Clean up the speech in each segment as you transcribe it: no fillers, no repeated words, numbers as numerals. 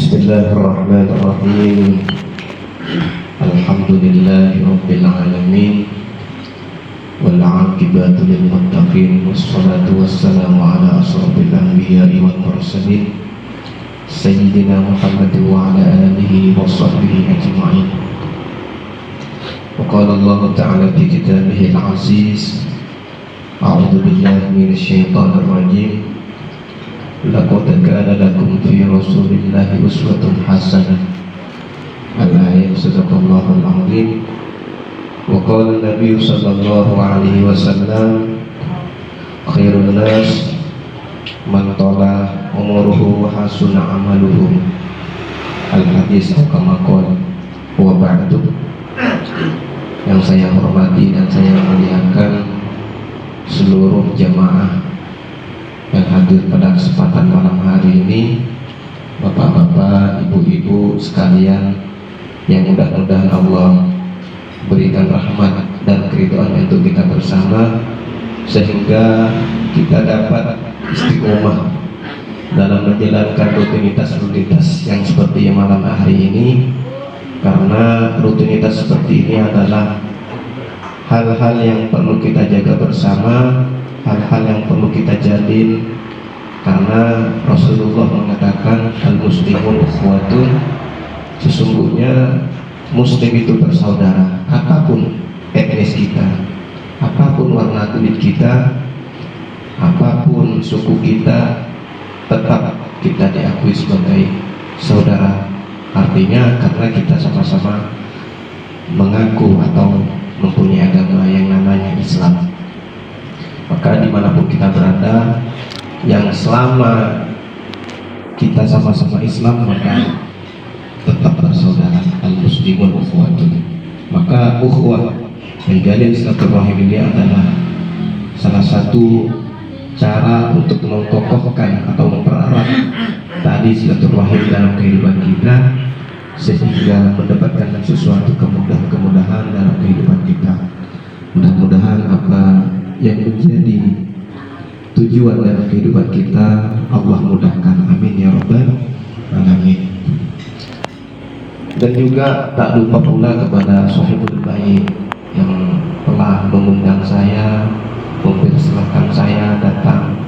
Bismillahirrahmanirrahim. Alhamdulillahirabbil alamin. Wal 'aqibatu lil muttaqin wassalatu wassalamu ala asrofil anbiya'i wal mursalin sayyidina Muhammad wa ala alihi wa sahbihi ajma'in. Wa qala Allah ta'ala fi kitabihil 'aziz. A'udzu billahi minasy syaithanir rajim. Laqad kana lakum fi Rasulillahi uswatun hasanah. Al-ayat sadaqallahul azim. Wa qala Nabi sallallahu alaihi wasallam, khairun nas man tala umuruhu wa hasuna amaluhu. Al-hadis kama qala wa ba'du. Yang saya hormati dan saya muliakan seluruh jamaah yang hadir pada kesempatan malam hari ini, bapak-bapak, ibu-ibu sekalian, yang mudah-mudahan Allah berikan rahmat dan keridhaan untuk kita bersama, sehingga kita dapat istiqomah dalam menjalankan rutinitas yang seperti malam hari ini. Karena rutinitas seperti ini adalah hal-hal yang perlu kita jaga bersama, hal-hal yang perlu kita jalin, karena Rasulullah mengatakan al-muslimun ukhwatun, sesungguhnya muslim itu bersaudara. Apapun etnis kita, apapun warna kulit kita, apapun suku kita, tetap kita diakui sebagai saudara. Artinya karena kita sama-sama mengaku atau mempunyai agama yang namanya Islam, maka dimanapun kita berada, yang selama kita sama-sama Islam, maka tetap bersaudara. Al-muslimun ukhwatun. Maka ukhwah, menjalin silaturahim ini adalah salah satu cara untuk mengkokohkan atau mempererat tadi silaturahim dalam kehidupan kita, sehingga mendapatkan sesuatu kemudahan dalam kehidupan kita. Mudah-mudahan apa yang menjadi tujuan dalam kehidupan kita Allah mudahkan, amin ya rabbal alamin. Dan juga tak lupa pula kepada sahibul bait yang telah mengundang saya, mempersilahkan saya datang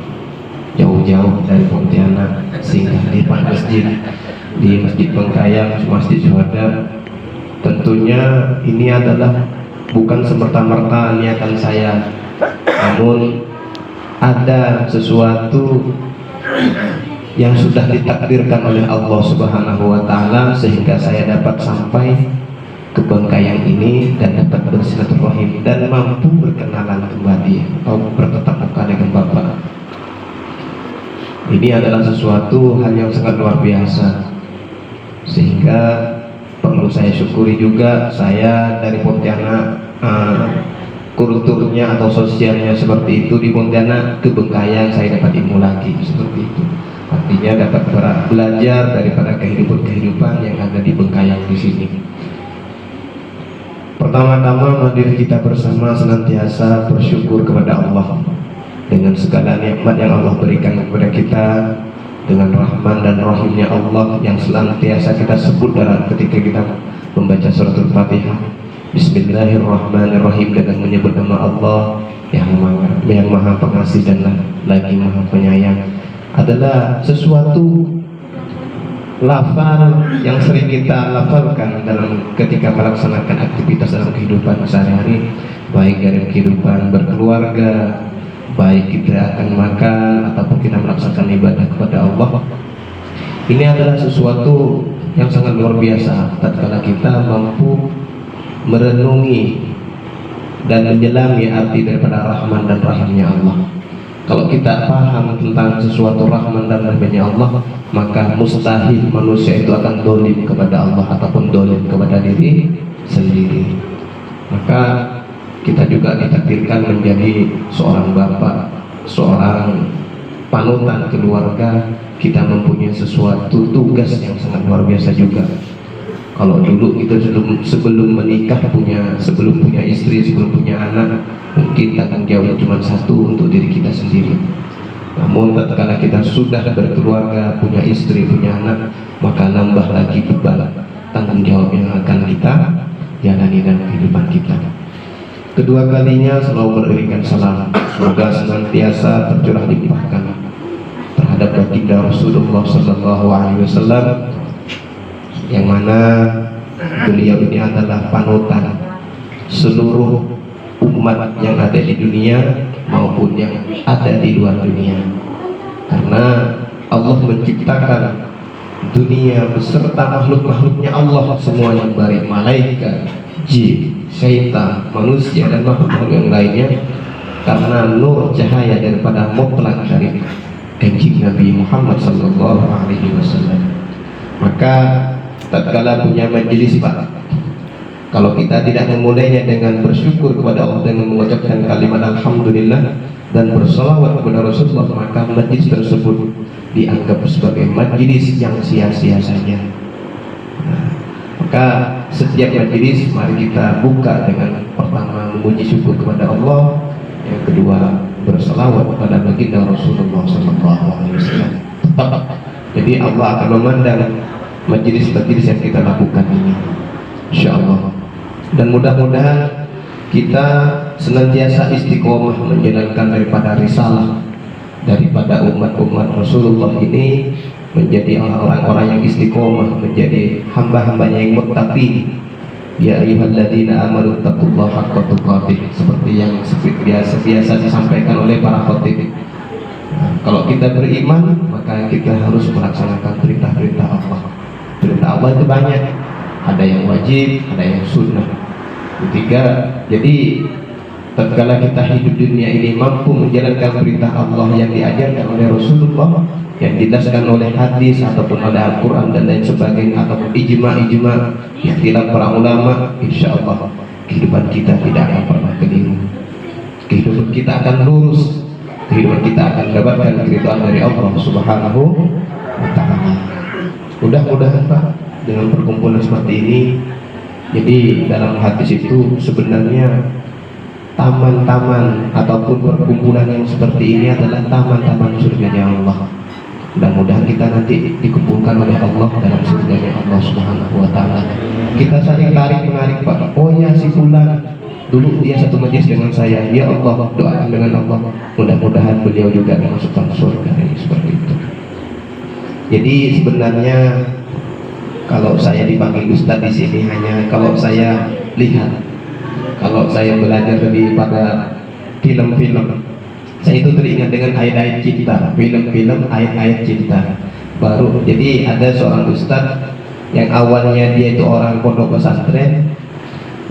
jauh-jauh dari Pontianak singgah di masjid, di Masjid Bengkayang, Masjid Syuhada. Tentunya ini adalah bukan semerta-merta niatan saya, namun ada sesuatu yang sudah ditakdirkan oleh Allah Subhanahu wa taala, sehingga saya dapat sampai ke Bengkayang ini dan dapat bersilaturahim dan mampu berkenalan kembali atau bertatap muka dengan Bapak. Ini adalah sesuatu hal yang sangat luar biasa, sehingga perlu saya syukuri juga. Saya dari Pontianak, kulturnya atau sosialnya seperti itu di Pontianak, ke Bengkayang saya dapat ilmu lagi seperti itu. Artinya dapat belajar daripada kehidupan yang ada di Bengkayang di sini. Pertama-tama mari kita bersama senantiasa bersyukur kepada Allah dengan segala nikmat yang Allah berikan kepada kita, dengan rahman dan rahimnya Allah yang senantiasa kita sebut dalam ketika kita membaca suratul Fatihah. Bismillahirrahmanirrahim, dengan menyebut nama Allah yang maha pengasih dan lagi maha penyayang, adalah sesuatu lafal yang sering kita lafalkan dalam ketika melaksanakan aktivitas dalam kehidupan sehari-hari, baik dari kehidupan berkeluarga, baik kita akan makan ataupun kita melaksanakan ibadah kepada Allah. Ini adalah sesuatu yang sangat luar biasa tatkala kita mampu merenungi dan menjelami arti daripada rahman dan rahimnya Allah. Kalau kita paham tentang sesuatu rahman dan rahimnya Allah, maka mustahil manusia itu akan dolim kepada Allah ataupun dolim kepada diri sendiri. Maka kita juga ditakdirkan menjadi seorang bapak, seorang panutan keluarga. Kita mempunyai sesuatu tugas yang sangat luar biasa juga. Kalau dulu kita sebelum menikah sebelum punya istri, sebelum punya anak, mungkin tanggung jawab cuma satu untuk diri kita sendiri. Namun tatkala kita sudah berkeluarga, punya istri, punya anak, maka nambah lagi beban tanggung jawab yang akan kita jalani dalam kehidupan kita. Kedua kalinya selalu memberikan salam, semoga senantiasa tercurah limpahkan terhadap baginda Rasulullah Sallallahu Alaihi Wasallam, yang mana beliau ini adalah panutan seluruh umat yang ada di dunia maupun yang ada di luar dunia, karena Allah menciptakan dunia beserta makhluk-makhluknya Allah semuanya, baik malaikat, jin, syaitan, manusia dan makhluk yang lainnya, karena nur cahaya daripada mutlak dari Kanjeng Nabi Muhammad Sallallahu Alaihi Wasallam. Maka tatkala punya majelis Pak, kalau kita tidak memulainya dengan bersyukur kepada Allah dengan mengucapkan kalimat alhamdulillah dan bersalawat kepada Rasulullah, maka majlis tersebut dianggap sebagai majlis yang sia-sia saja. Maka setiap majlis mari kita buka dengan pertama memuji syukur kepada Allah, yang kedua bersalawat kepada baginda Rasulullah SAW. Jadi Allah akan memandang majlis-majlis yang kita lakukan ini, insyaallah. Dan mudah-mudahan kita senantiasa istiqomah menjalankan daripada risalah daripada umat-umat Rasulullah ini, menjadi orang-orang yang istiqomah, menjadi hamba-hambanya yang muttaqin. Ya ayyuhalladzina amanu taqullaha haqqa tuqatih, seperti yang biasa disampaikan oleh para khatib. Kalau kita beriman, maka kita harus melaksanakan perintah-perintah Allah. Perintah Allah itu banyak, ada yang wajib, ada yang sunnah. Ketiga, jadi tatkala kita hidup dunia ini mampu menjalankan perintah Allah yang diajarkan oleh Rasulullah, yang dijelaskan oleh hadis ataupun oleh Al-Quran dan lain sebagainya, ataupun ijma' ikhtilaf para ulama, insya Allah kehidupan kita tidak akan pernah keliru, kehidupan kita akan lurus, kehidupan kita akan mendapatkan keridhaan dari Allah Subhanahu wa Ta'ala. Mudah-mudahan Pak, dengan perkumpulan seperti ini, jadi dalam hadis itu sebenarnya taman-taman ataupun perkumpulan yang seperti ini adalah taman-taman surganya Allah. Mudah-mudahan kita nanti dikumpulkan oleh Allah dalam surganya Allah Subhanahu wa Ta'ala. Kita saling tarik-menarik Pak. Oh ya, si fulan dulu dia satu majlis dengan saya, ya Allah doakan dengan Allah, mudah-mudahan beliau juga dimasukkan surga. Ini seperti itu. Jadi sebenarnya kalau saya dipanggil Ustadz di sini hanya kalau saya lihat, kalau saya belajar daripada film-film, saya itu teringat dengan ayat-ayat cinta, film-film ayat-ayat cinta. Baru jadi ada seorang Ustadz yang awalnya dia itu orang pondok pesantren,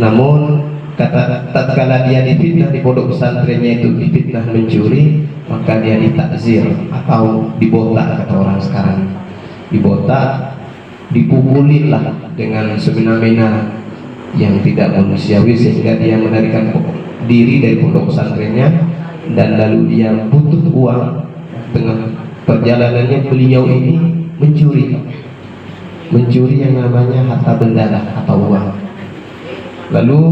namun tatkala dia difitnah di pondok pesantrennya itu difitnah mencuri, maka dia ditakzir atau dibotak, kata orang sekarang, dibotak, dipukulilah dengan semena-mena yang tidak manusiawi, sehingga dia menarikan diri dari pondok pesantrennya, dan lalu dia butuh uang. Tengah perjalanannya beliau ini mencuri yang namanya harta benda atau uang. Lalu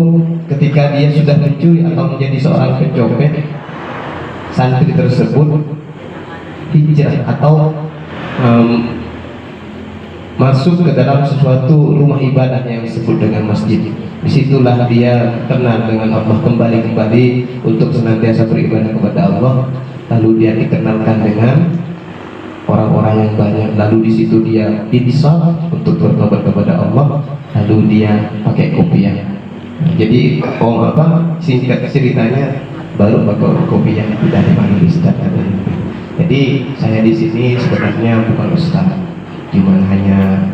ketika dia sudah mencuri atau menjadi seorang pencopet, santri tersebut hijrah atau masuk ke dalam sesuatu rumah ibadah yang disebut dengan masjid. Disitulah dia kenal dengan Allah, kembali untuk senantiasa beribadah kepada Allah. Lalu dia dikenalkan dengan orang-orang yang banyak. Lalu di situ dia didisak untuk bertobat kepada Allah. Lalu dia pakai kopiah. Jadi singkat ceritanya, baru pakai kopiah tidak dipanggil Ustaz. Jadi saya di sini sebenarnya bukan Ustaz, cuman hanya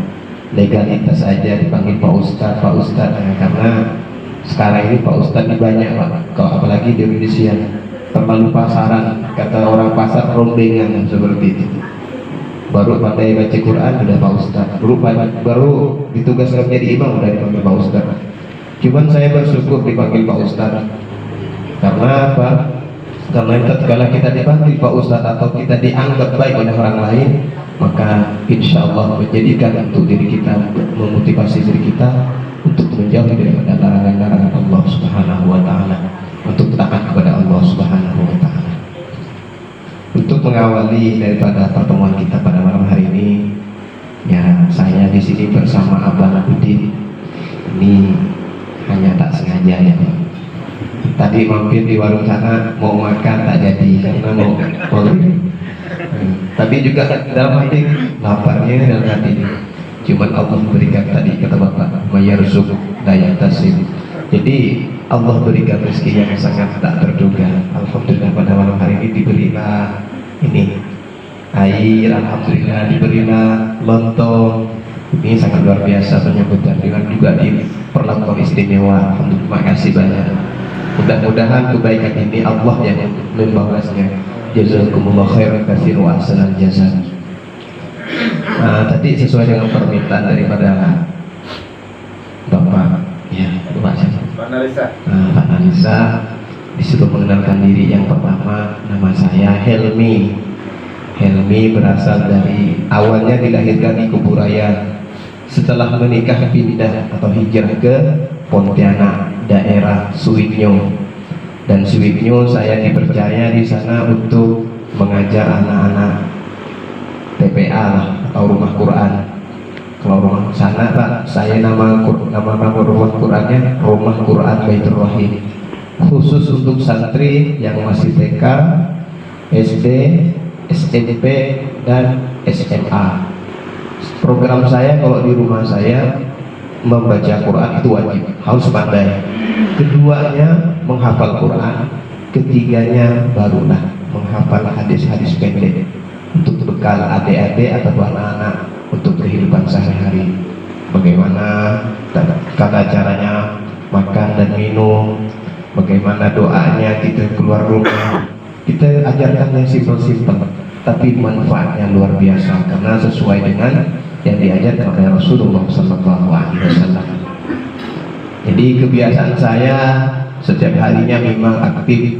legalitas saja dipanggil Pak Ustadz, karena sekarang ini Pak Ustadz ini banyak Pak, kalau apalagi di Indonesia terlalu pasaran, kata orang pasar rombengan seperti itu. Baru pandai baca Quran udah Pak Ustadz, baru ditugaskan menjadi imam udah dipanggil Pak Ustadz. Cuman saya bersyukur dipanggil Pak Ustadz, karena apa? Karena tatkala kita dipanggil Pak Ustadz atau kita dianggap baik oleh orang lain, maka insya Allah menjadikan untuk diri kita, memotivasi diri kita untuk menjauhi daripada larangan-larangan Allah Subhanahu wa Ta'ala, untuk taat kepada Allah Subhanahu wa Ta'ala. Untuk mengawali daripada pertemuan kita pada malam hari ini, ya saya di sini bersama Abang Udin. Ini hanya tak sengaja ya Pak. Tadi mampir di warung sana mau makan tak jadi karena mau tapi juga dalam hati laparnya dalam hati ini. Cuman Allah berikan tadi kata Bapak mayarzuk daya tasib. Jadi Allah berikan rezeki yang sangat tak terduga. Alhamdulillah pada malam hari ini diberilah ini air, alhamdulillah diberilah lontong. Ini sangat luar biasa penyebutan dengan juga diperlakukan istimewa. Alhamdulillah, terima kasih banyak. Mudah-mudahan kebaikan ini Allah yang membalasnya. Jazakumullah khairan katsir wa ahsanal jazaa. Tadi sesuai dengan permintaan daripada Bapak ya, Pak siapa? Pak Nalisa. Pak Nalisa disuruh mengenalkan diri. Yang pertama, nama saya Helmi. Helmi berasal dari awalnya dilahirkan di Kuburaya. Setelah menikah pindah atau hijrah ke Pontianak, daerah Suwinyo. Dan Suwinyo saya dipercaya di sana untuk mengajar anak-anak TPA lah, atau rumah Quran. Kalau rumah sana Pak, saya nama rumah Qurannya Rumah Quran Baitur Rahim, khusus untuk santri yang masih TK, SD, SMP, dan SMA. Program saya kalau di rumah saya membaca Quran itu wajib, harus pandai. Keduanya menghafal Quran, ketiganya barulah menghafal hadis-hadis pendek untuk bekal adik-adik atau anak-anak untuk kehidupan sehari-hari. Bagaimana tata caranya makan dan minum, bagaimana doanya kita keluar rumah. Kita ajarkan yang simpel-simpel, tapi manfaatnya luar biasa karena sesuai dengan yang diajarkan oleh Rasulullah SAW. Jadi kebiasaan saya setiap harinya memang aktif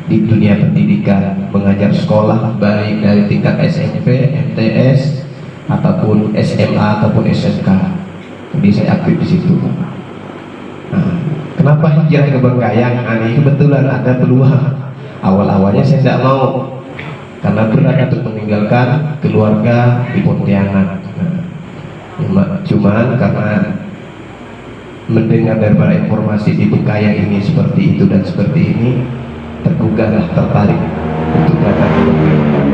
di dunia pendidikan, mengajar sekolah baik dari tingkat SMP, MTS, ataupun SMA ataupun SMK. Jadi saya aktif di situ. Kenapa hijrah ke Bengkayang? Ini kebetulan ada peluang. Awal-awalnya saya tidak mau karena berat untuk meninggalkan keluarga di Pontianak. Cuman karena mendengar daripada informasi di Bengkayang ini seperti itu dan seperti ini, tergugahlah, tertarik untuk datang ke Bengkayang.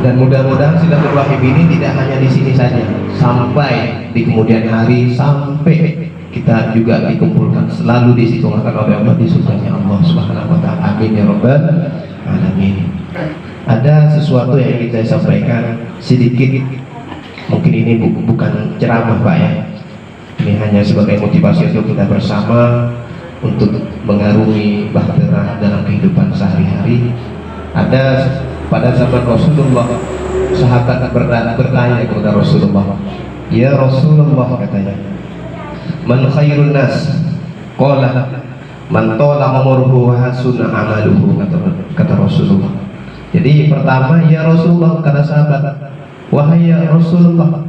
Dan mudah-mudahan silaturahim ini tidak hanya di sini saja, sampai di kemudian hari, sampai kita juga dikumpulkan selalu di situ oleh Allah di surganya Allah Subhanahu wa taala. Amin ya rabbal alamin. Ada sesuatu yang ingin saya sampaikan sedikit. Mungkin ini bukan ceramah Pak ya. Ini hanya sebagai motivasi untuk kita bersama untuk mengarungi bahtera dalam kehidupan sehari-hari. Ada pada zaman Rasulullah, sahabat bertanya kepada Rasulullah, ya Rasulullah, katanya, man khairun nas? Qala man tala umruhu wa hasuna amaluhu, kata Rasulullah. Jadi pertama, ya Rasulullah, kata sahabat, wahai ya Rasulullah,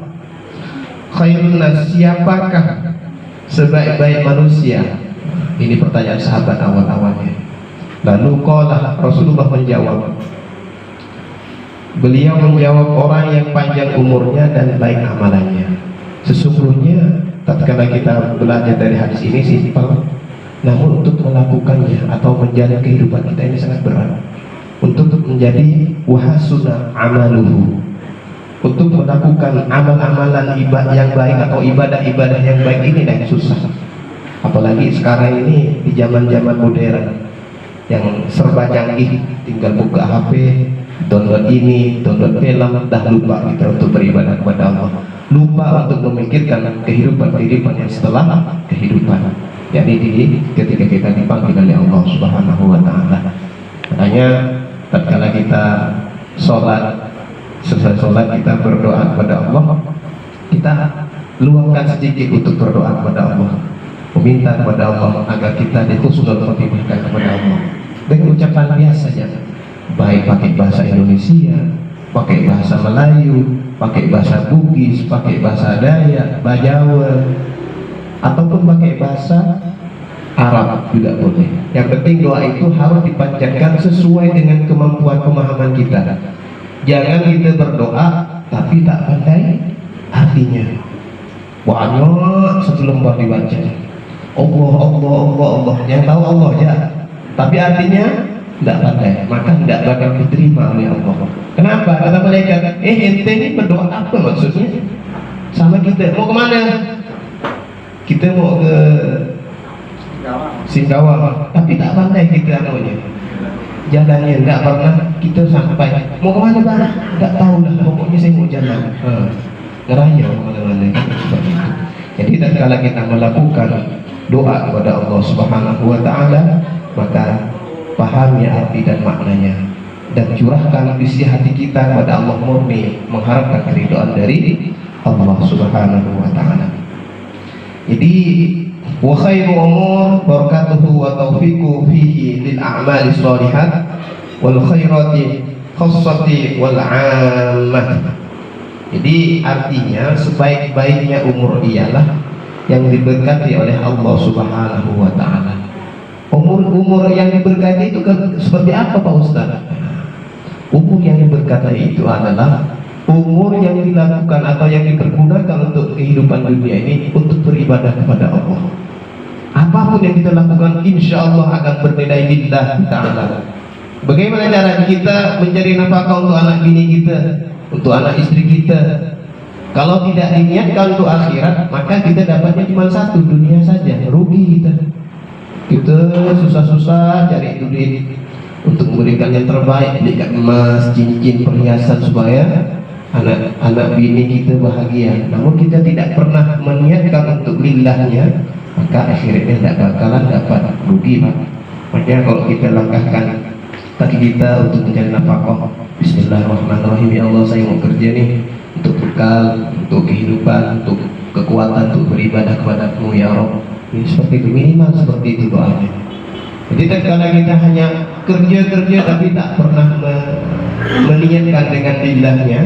khairun nas, siapakah sebaik-baik manusia? Ini pertanyaan sahabat awal-awalnya. Lalu qala, Rasulullah menjawab, beliau menjawab, orang yang panjang umurnya dan baik amalannya. Sesungguhnya tatkala kita belajar dari hadis ini simpel, namun untuk melakukannya atau menjalani kehidupan kita ini sangat berat. Untuk menjadi wahasuna amaluhu, untuk melakukan amal-amalan ibadah yang baik atau ibadah-ibadah yang baik ini yang susah. Apalagi sekarang ini di zaman-zaman modern yang serba canggih, tinggal buka HP, download ini, download film, dah lupa kita untuk beribadah kepada Allah, lupa untuk memikirkan kehidupan yang setelah kehidupan, yakni ketika kita dipanggil oleh Allah Subhanahu wa taala. Makanya tatkala kita sholat, selesai sholat kita berdoa kepada Allah, kita luangkan sedikit untuk berdoa kepada Allah, meminta kepada Allah agar kita dihusnul khotimah kepada Allah dengan ucapan biasa saja, baik pakai bahasa Indonesia, pakai bahasa Melayu, pakai bahasa Bugis, pakai bahasa Dayak, Bajawa, ataupun pakai bahasa Arab juga boleh. Yang penting doa itu harus dipanjatkan sesuai dengan kemampuan pemahaman kita. Jangan kita berdoa tapi tak pandai artinya. Banyak satu lembar dibaca. Allah, Allah, Allah, Allah. Yang tahu Allah ya. Tapi artinya tidak pandai, maka tidak bakal diterima oleh Allah. Kenapa? Kata malaikat, ente ini berdoa apa maksudnya? Sama kita, mau kemana? Kita mau ke Singkawang, tapi tak pandai kita namanya. Jalannya tidak pernah kita sampai. Mau kemana bang? Tak tahu lah. Pokoknya saya mau jalan. Ngerayau kemana-mana seperti itu. Jadi tatkala kita melakukan doa kepada Allah Subhanahu Wa Taala, maka pahami arti dan maknanya dan curahkan isi hati kita kepada Allah murni mengharapkan keridhaan dari Allah Subhanahu Wa Taala. Jadi wa khairu umur barakatuhu wa taufiqu fihi lil a'mali shalihat wal khairati khassati wal 'ammah. Jadi artinya sebaik-baiknya umur ialah yang diberkati oleh Allah Subhanahu Wa Taala. Umur yang diberkati itu seperti apa Pak Ustaz? Umur yang diberkati itu adalah umur yang dilakukan atau yang dipergunakan untuk kehidupan dunia ini untuk beribadah kepada Allah. Apapun yang kita lakukan insya Allah akan bernilai lillah ta'ala. Bagaimana cara kita mencari nafkah untuk anak bini kita, untuk anak istri kita? Kalau tidak diniatkan untuk akhirat, maka kita dapatnya cuma satu, dunia saja, rugi kita. Kita susah-susah cari duit untuk memberikan yang terbaik, belikan emas, cincin, perhiasan supaya anak bini kita bahagia. Namun kita tidak pernah meniatkan untuk lillahnya, maka akhirnya tidak bakalan dapat, rugi Pak. Makanya kalau kita langkahkan kaki kita untuk mencari nafkah, bismillahirrahmanirrahim, ya Allah saya mau kerja nih untuk bekal, untuk kehidupan, untuk kekuatan, untuk beribadah kepadamu ya Rabb. Ini seperti itu, minimal seperti itu doanya. Jadi tatkala kita hanya kerja tapi tak pernah meniatkan dengan lillahnya,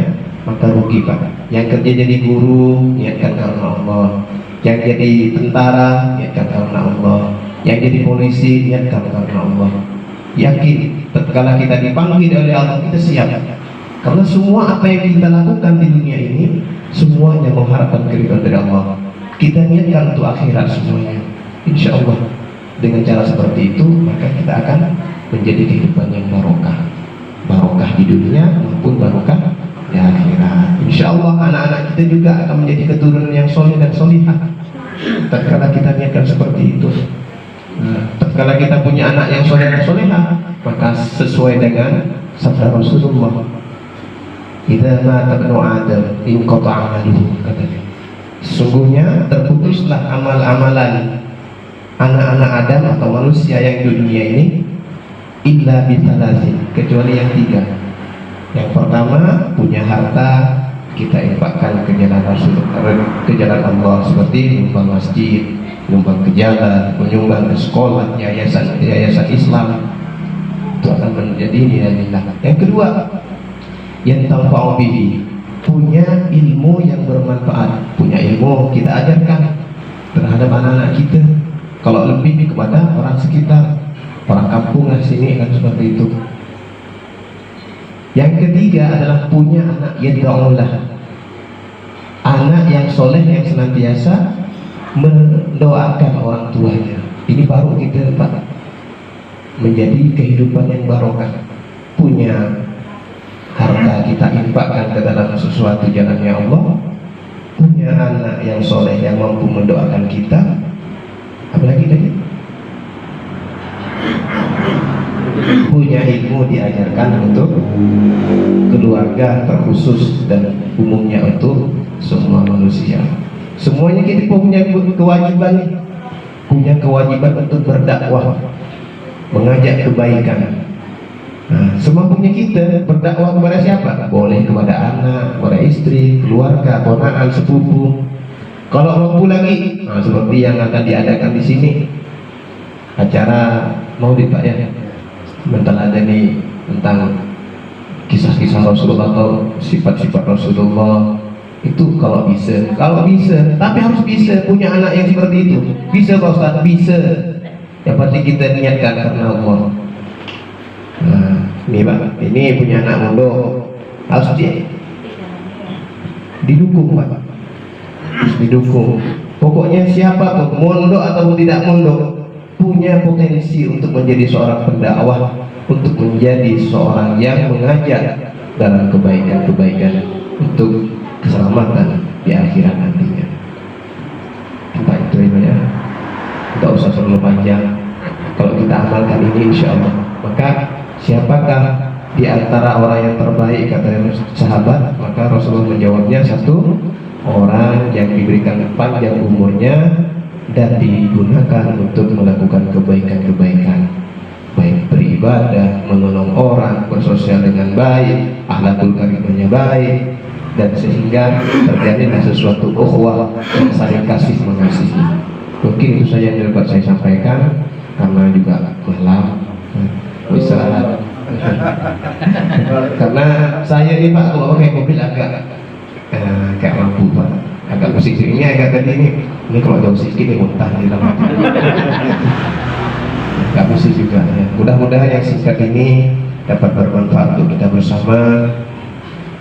maka rugi Pak. Yang kerja jadi guru, niatkan karena Allah. Yang jadi tentara, niatkan karena Allah. Yang jadi polisi, niatkan karena Allah. Yakin, tatkala kita dipanggil oleh Allah, kita siap. Karena semua apa yang kita lakukan di dunia ini, semuanya mengharapkan keridhaan dari Allah. Kita niatkan untuk akhirat semuanya. Insya Allah dengan cara seperti itu, maka kita akan menjadi kehidupan yang barokah. Barokah di dunia maupun barokah di akhirat. Insya Allah anak-anak kita juga akan menjadi keturunan yang soleh dan solihah. Tatkala kita niatkan seperti itu. Tatkala kita punya anak yang soleh dan solihah, maka sesuai dengan sabda Rasulullah, idza mata ibnu Adam inqata'a amaluhu, katanya. Sesungguhnya terputuslah amal-amalan anak-anak Adam atau manusia yang di dunia ini illa bithalazin, kecuali yang tiga. Yang pertama, punya harta kita infakkan ke jalan ke jalan Allah, seperti menyumbang masjid, menyumbang ke jalan, menyumbang ke sekolah, yayasan Islam, itu akan menjadi nilai-nilai. Yang kedua, yang tanfa'u bihi, punya ilmu yang bermanfaat. Punya ilmu kita ajarkan terhadap anak-anak kita, kalau lebih kepada orang sekitar, orang kampung lah sini kan seperti itu. Yang ketiga adalah punya anak yad'ullah, anak yang soleh yang senantiasa mendoakan orang tuanya. Ini baru kita Pak menjadi kehidupan yang barokah. Punya harta kita infakkan ke dalam sesuatu jalannya Allah, punya anak yang soleh yang mampu mendoakan kita, apalagi tadi punya ilmu diajarkan untuk keluarga terkhusus dan umumnya untuk semua manusia. Semuanya kita punya kewajiban, untuk berdakwah, mengajak kebaikan. Nah, semampunya kita berdakwah kepada siapa? Boleh kepada anak, kepada istri, keluarga, ponakan, sepupu. Kalau mampu lagi, seperti yang akan diadakan di sini, acara Maulid Pak ya, bentar ada nih tentang kisah-kisah Rasulullah atau sifat-sifat Rasulullah. Itu kalau bisa, tapi harus bisa punya anak yang seperti itu. Bisa Pak Ustaz? Bisa. Yang penting kita niatkan karena Allah. Nah, ini Pak, ini punya anak mondok, harus didukung Pak, harus didukung. Pokoknya siapa pun, mondok atau tidak mondok, punya potensi untuk menjadi seorang pendakwah, untuk menjadi seorang yang mengajak dalam kebaikan-kebaikan untuk keselamatan di akhirat nantinya. Pak, itu ya, tidak usah terlalu panjang. Kalau kita amalkan ini insya Allah, maka siapakah di antara orang yang terbaik kata sahabat? Maka Rasulullah menjawabnya, satu orang yang diberikan panjang umurnya dan digunakan untuk melakukan kebaikan-kebaikan, baik beribadah, menolong orang, bersosial dengan baik, akhlakul karimahnya baik, dan sehingga terjadi sesuatu ukhuwah yang saling kasih mengasihi. Mungkin itu saja yang dapat saya sampaikan, karena juga malam istirahat. Karena saya ini Pak, kalau pakai mobil agak mampu Pak, agak pusing. Ini agak tadi ini kalau jauh sedikit ini muntah di dalam. Agak pusing juga ya. Mudah-mudahan yang singkat ini dapat bermanfaat untuk kita bersama.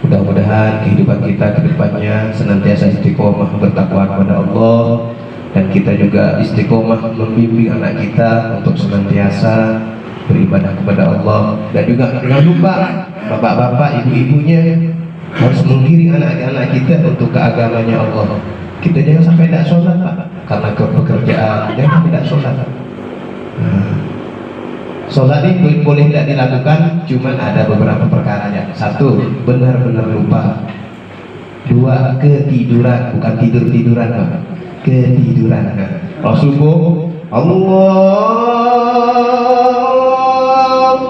Mudah-mudahan kehidupan kita ke depannya senantiasa istiqomah bertakwa kepada Allah, dan kita juga istiqomah membimbing anak kita untuk senantiasa beribadah kepada Allah. Dan juga jangan lupa bapak-bapak, ibu-ibunya harus menggiring anak-anak kita untuk ke agamanya Allah. Kita jangan sampai tidak sholat Pak, karena pekerjaan, jangan tidak sholat. Sholat ini boleh tidak dilakukan, cuman ada beberapa perkaranya. Satu, benar-benar lupa. Dua, ketiduran, bukan tidur-tiduran Pak, ketiduran. Kalau subuh, Allahu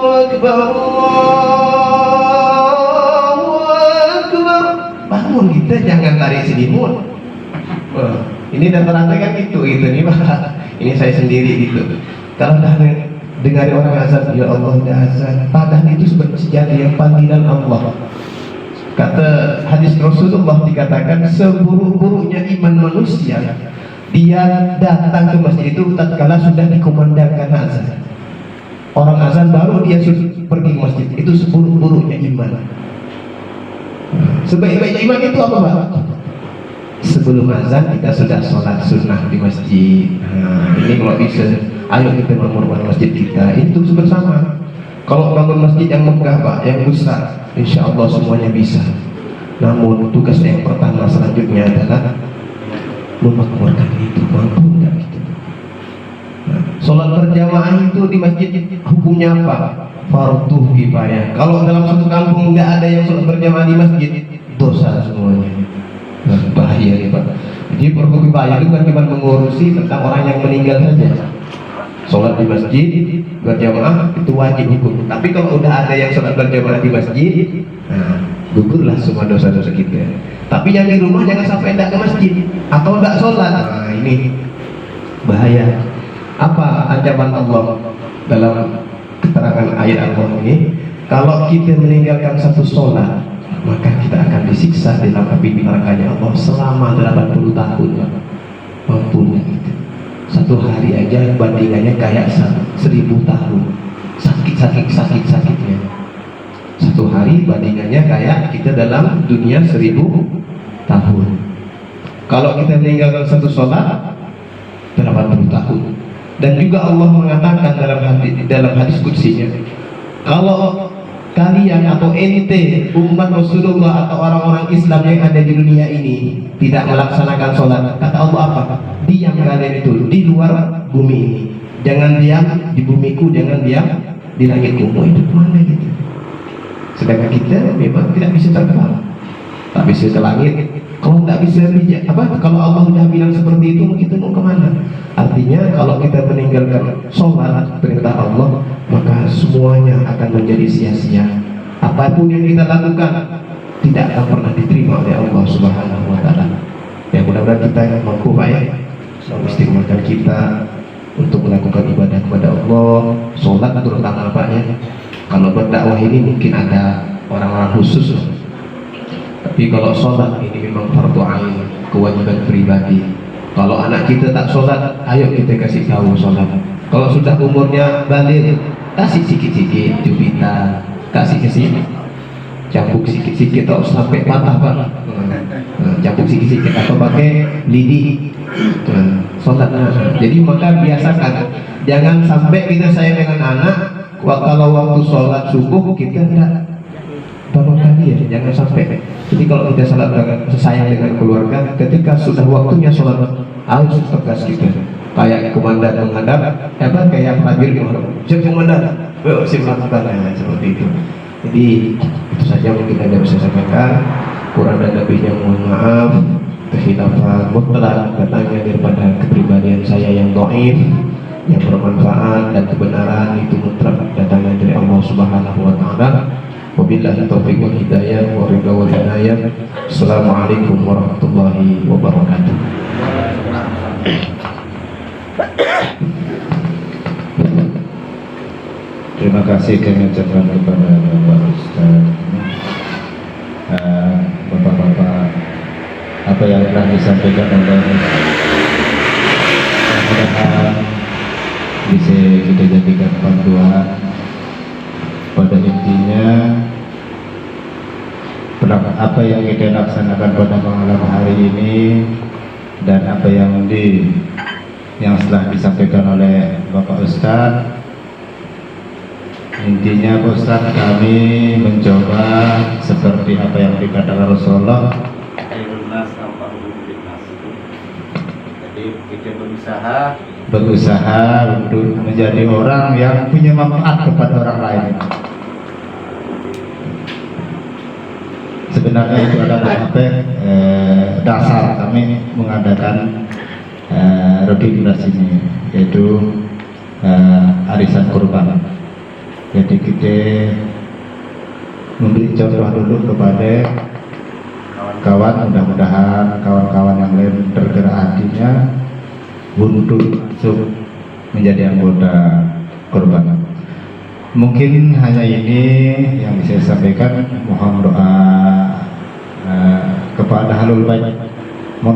Akbar, bangun, kita jangan tarik selimut. Ini rata-rata kan gitu nih Pak. Ini saya sendiri gitu. Kalau dengar orang azan, ya Allah dah azan, padahal itu sebenarnya panggilan Allah. Kata hadis Rasulullah dikatakan, seburuk-buruknya iman manusia, dia datang ke masjid itu tatkala sudah dikumandangkan azan. Orang azan baru dia pergi ke masjid, itu seburuk-buruknya iman. Sebaik-baiknya iman itu apa Pak? Sebelum azan kita sudah sholat sunnah di masjid. Ini kalau bisa, ayo kita bangun masjid kita itu bersama. Kalau bangun masjid yang megah Pak, yang besar, insya Allah semuanya bisa. Namun tugas yang pertama selanjutnya adalah memakmurkan itu, mampu enggak gitu. Sholat berjamaah itu di masjid hukumnya apa? Fardu kifayah. Kalau dalam satu kampung nggak ada yang sholat berjamaah di masjid, dosa semuanya. Bahaya nih Pak. Jadi fardu kifayah itu bukan cuma mengurusi tentang orang yang meninggal saja. Sholat di masjid berjamaah itu wajib hukum. Tapi kalau udah ada yang sholat berjamaah di masjid, gugurlah semua dosa-dosa kita. Tapi yang di rumah jangan sampai tidak ke masjid atau tidak sholat. Nah ini bahaya. Apa ancaman Allah dalam keterangan ayat Allah ini? Kalau kita meninggalkan satu sholat, maka kita akan disiksa dalam api nerakanya Allah selama 80 tahun. Mampunya gitu. Satu hari aja bandingannya kayak 1000 tahun. Sakitnya. Satu hari bandingannya kayak kita dalam dunia 1000 tahun. Kalau kita meninggalkan satu sholat 80 tahun. Dan juga Allah mengatakan dalam hadis qudsinya, kalau kalian atau ente umat Rasulullah atau orang-orang Islam yang ada di dunia ini tidak melaksanakan sholat, kata Allah apa? Diam kalian itu di luar bumi ini, jangan diam di bumiku, jangan diam di langitku. Mau hidup mana gitu? Sedangkan kita memang tidak bisa terbang, tak bisa ke langit. Kalau tidak bisa kalau Allah sudah bilang seperti itu, kita mau kemana? Artinya kalau kita meninggalkan sholat perintah Allah, maka semuanya akan menjadi sia-sia. Apapun yang kita lakukan tidak akan pernah diterima oleh Allah Subhanahu wa Ta'ala. Ya, mudah-mudahan kita mampu Pak ya, mengistiqomahkan kita untuk melakukan ibadah kepada Allah, sholat terutama Pak ya. Kalau berdakwah ini mungkin ada orang-orang khusus, tapi kalau sholat ini memang fardu ain, kewajiban pribadi. Kalau anak kita tak sholat, ayo kita kasih tahu sholat. Kalau sudah umurnya balik, kasih sikit-sikit jubita, kasih ke sini, campur sikit-sikit atau sampai patah pak. Campur sikit-sikit atau pakai lidi sholat. Jadi maka biasakan, jangan sampai kita sayang dengan anak, kalau waktu sholat subuh kita tidak bangunkan dia, jangan sampai. Jadi kalau kita salat sayang dengan keluarga, ketika sudah waktunya sholat harus tegas kita. Kayak komandan menghadap, kayak prajurit siap komandan, siap seperti itu. Jadi itu saja mungkin ada bisa sampaikan. Kurang dan lebihnya mohon maaf. Kekhilafan mutlak datangnya daripada kepribadian saya yang dhaif, yang bermanfaat, dan kebenaran itu mutlak datangnya dari Allah Subhanahu wa taala. Wabillahi taufiq wal hidayah wa ridha wal inayah. Assalamualaikum warahmatullahi wabarakatuh. Terima kasih kami ucapkan kepada Bapak Ustaz. Bapak-bapak, apa yang telah disampaikan oleh mudah-mudahan bisa kita jadikan panduan. Pada intinya, apa yang kita laksanakan pada malam hari ini dan apa yang setelah disampaikan oleh Bapak Ustaz, intinya Pak Ustaz, kami mencoba seperti apa yang dikatakan Rasulullah, jadi kita berusaha untuk menjadi orang yang punya manfaat kepada orang lain. Sebenarnya itu adalah dasar kami mengadakan rutinitas ini, yaitu arisan kurban. Jadi kita memberi contoh dulu kepada kawan, mudah-mudahan kawan-kawan yang lain tergerak hatinya untuk masuk menjadi anggota kurban. Mungkin hanya ini yang bisa saya sampaikan. Mohon doa kepada Ahlul Bait, mohon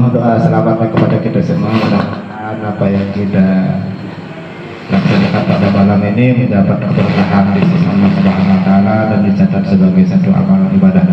doa selamatnya kepada kita semua. Mudah-mudahan apa yang kita laksanakan pada malam ini mendapat keberkahan di sisi Allah Subhanahu wa taala dan dicatat sebagai satu amal ibadah.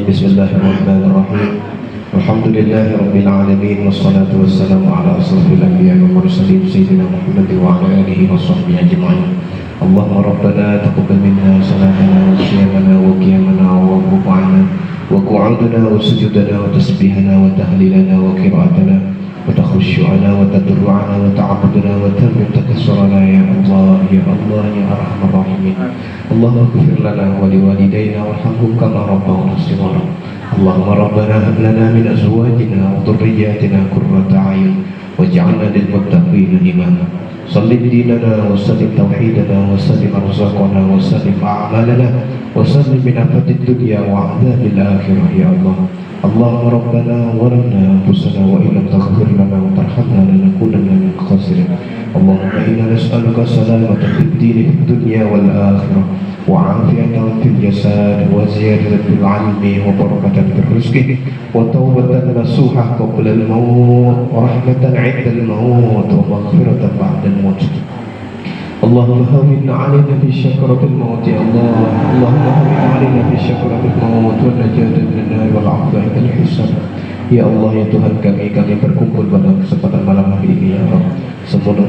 Bismillahirrahmanirrahim. Alhamdulillahi rabbil alamin wassalatu wassalamu ala asrofil anbiya'i wal mursalin sayyidina Muhammad wa ala alihi wa sahbihi ajma'in. Allahumma rabbana taqabbal minna salatana wa siyamana wa qiyamana wa ruk'ana wa qu'udana wa sujudana wa tasbihana wa tahlilana wa qira'atana wa takhushu'ana wa tadarru'ana wa ta'abudana wa tammim takassurana ya Allah ya Allah ya arhamar rahimin. Allahumma ighfir lana wa liwalidayna warhamhum kama rabbawna shighara. Allahumma rabbana hab lana min azwajina wa dhurriyyatina qurrata a'yun waj'alna lil muttaqina imama. Sallim dinana wa sallim tauhidana wa sallim arzaqana wa sallim a'malana wa sallim min afatid dunya wa adzabil akhirah ya Allah. Allahumma rabbana walamna anfusana wa illam taghfir lana wa tarhamna lanakunanna minal khasirin. Allahumma inna nas'aluka salamatan fid dini fid dunya wal akhirah wa 'afiyatan fil jasad wa ziyadatan fil 'ilmi wa barakatan fil rizqi wa tawbatan nasuha qabla al maut wa rahmatan 'inda al maut wa maghfiratan ba'da al maut. Allahumma hawwin 'alaina fi syakaratil maut ya Allah. Allahumma hawwin 'alaina fi syakaratil maut wa najatan minan nar wal 'afwa 'inda al hisab. Ya Allah ya Tuhan kami berkumpul pada kesempatan malam hari ini ya Allah,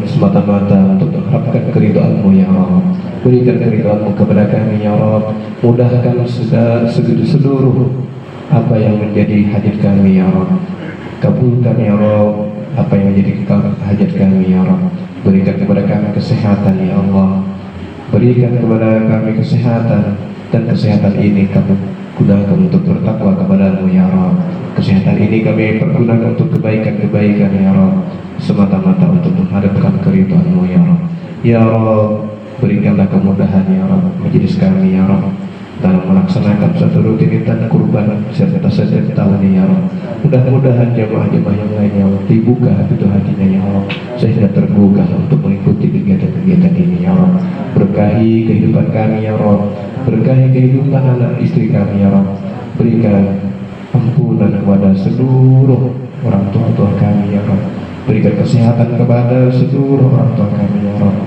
semata-mata untuk mengharapkan keridhaan-Mu ya Allah. Berikan keridhaan-Mu kepada kami ya Allah. Mudahkan seluruh apa yang menjadi hajat kami ya Allah. Kabulkan ya Allah apa yang menjadi hajat kami ya Allah. Berikan kepada kami kesehatan ya Allah. Berikan kepada kami kesehatan, dan kesehatan ini kami gunakan untuk bertakwa kepada-Mu ya Allah. Kesehatan ini kami pergunakan untuk kebaikan-kebaikan ya Allah, semata-mata untuk mengharapkan keridhaan-Mu ya Allah. Ya Allah, berikanlah kemudahan ya Allah majelis kami ya Allah dalam melaksanakan suatu rutinitas kurban serta setiap tahun ya Allah. Mudah-mudahan jemaah-jemaah yang lainnya dibuka itu hatinya ya Allah, sehingga tergugah untuk mengikuti kegiatan-kegiatan ini ya Allah. Berkahi kehidupan kami ya Allah, berkahi kehidupan anak istri kami ya Allah, berikan ampunan kepada seluruh orang tua kami ya Rabb. Berikan kesehatan kepada seluruh orang tua kami ya Rabb.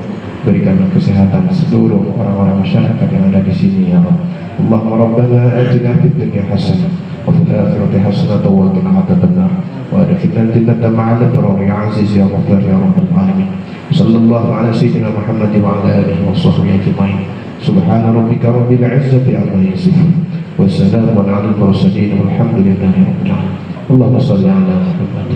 Berikan kesehatan seluruh orang-orang masyarakat yang ada di sini ya Rabb. Allahumma rabbana atina fid dunya hasanah wa fil akhirati hasanah wa qina adzabannar wa adkhilna al-jannata ma'al abrar ya aziz ya ghaffar ya rabbal alamin. Sallallahu ala sayyidina Muhammad wa ala alihi wa sahbihi ajma'in. Subhana rabbika rabbil izzati amma yasifun wa salamun ala al-mursalin walhamdulillahi rabbil alamin. Allahumma shalli ala Muhammad.